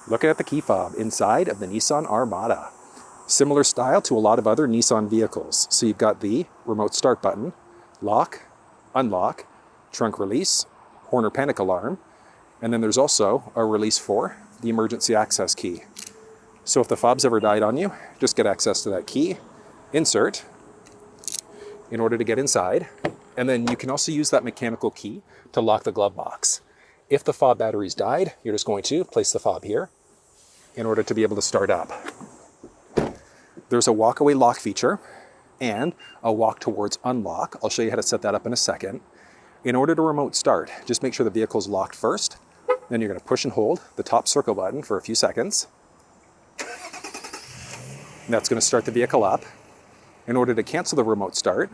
Looking at the key fob inside of the Nissan Armada. Similar style to a lot of other Nissan vehicles. So you've got the remote start button, lock, unlock, trunk release, horn or panic alarm, and then there's also a release for the emergency access key. So if the fob's ever died on you, just get access to that key, insert in order to get inside, and then you can also use that mechanical key to lock the glove box. If the fob battery's died, you're just going to place the fob here in order to be able to start up. There's a walk-away lock feature and a walk towards unlock. I'll show you how to set that up in a second. In order to remote start, just make sure the vehicle's locked first. Then you're going to push and hold the top circle button for a few seconds. That's going to start the vehicle up. In order to cancel the remote start,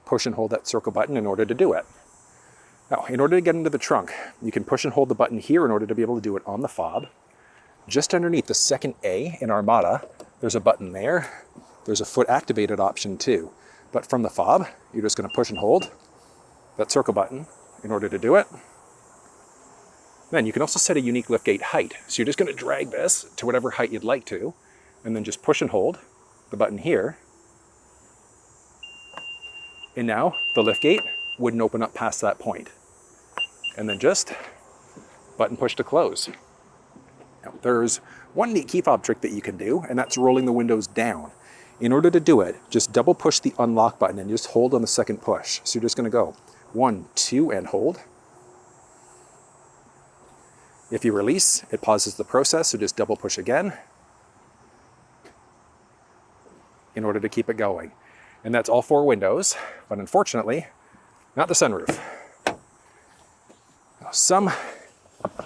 push and hold that circle button in order to do it. Now, in order to get into the trunk, you can push and hold the button here in order to be able to do it on the fob. Just underneath the second A in Armada, there's a button there. There's a foot activated option too. But from the fob, you're just going to push and hold that circle button in order to do it. Then you can also set a unique liftgate height. So you're just going to drag this to whatever height you'd like to, and then just push and hold the button here. And now the liftgate wouldn't open up past that point. And then just button push to close. Now, there's one neat key fob trick that you can do, and that's rolling the windows down. In order to do it, just double push the unlock button and just hold on the second push. So you're just going to go 1, 2, and hold. If you release, it pauses the process, so just double push again in order to keep it going. And that's all 4 windows, but unfortunately, not the sunroof. Some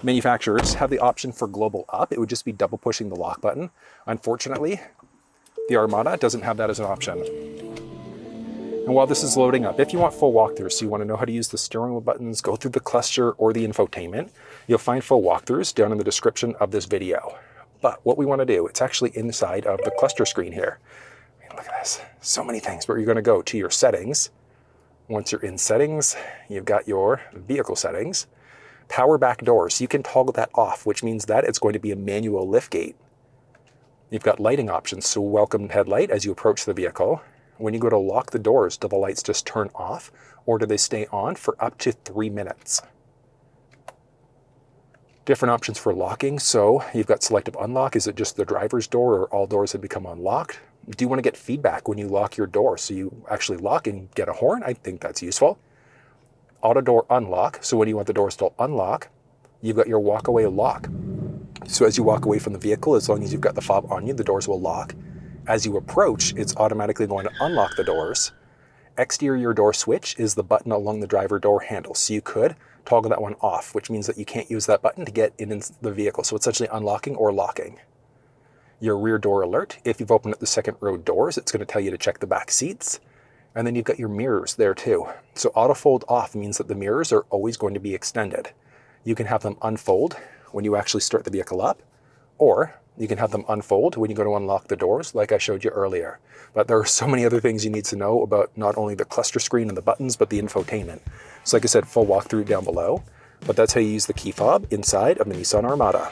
manufacturers have the option for global up. It would just be double pushing the lock button. Unfortunately, the Armada doesn't have that as an option. And while this is loading up, if you want full walkthroughs, so you want to know how to use the steering wheel buttons, go through the cluster or the infotainment, you'll find full walkthroughs down in the description of this video. But what we want to do, it's actually inside of the cluster screen here. Look at this, so many things, but you're going to go to your settings. Once you're in settings, you've got your vehicle settings. Power back doors, you can toggle that off, which means that it's going to be a manual liftgate. You've got lighting options, so welcome headlight as you approach the vehicle. When you go to lock the doors, do the lights just turn off, or do they stay on for up to 3 minutes? Different options for locking, so you've got selective unlock. Is it just the driver's door, or all doors have become unlocked? Do you want to get feedback when you lock your door, so you actually lock and get a horn? I think that's useful. Auto door unlock, so when you want the doors to unlock, you've got your walk away lock. So as you walk away from the vehicle, as long as you've got the fob on you, the doors will lock. As you approach, it's automatically going to unlock the doors. Exterior door switch is the button along the driver door handle. So you could toggle that one off, which means that you can't use that button to get in the vehicle. So it's essentially unlocking or locking. Your rear door alert, if you've opened up the second row doors, it's going to tell you to check the back seats. And then you've got your mirrors there too. So auto fold off means that the mirrors are always going to be extended. You can have them unfold when you actually start the vehicle up, or you can have them unfold when you go to unlock the doors, like I showed you earlier. But there are so many other things you need to know about not only the cluster screen and the buttons, but the infotainment. So like I said, full walkthrough down below, but that's how you use the key fob inside of the Nissan Armada.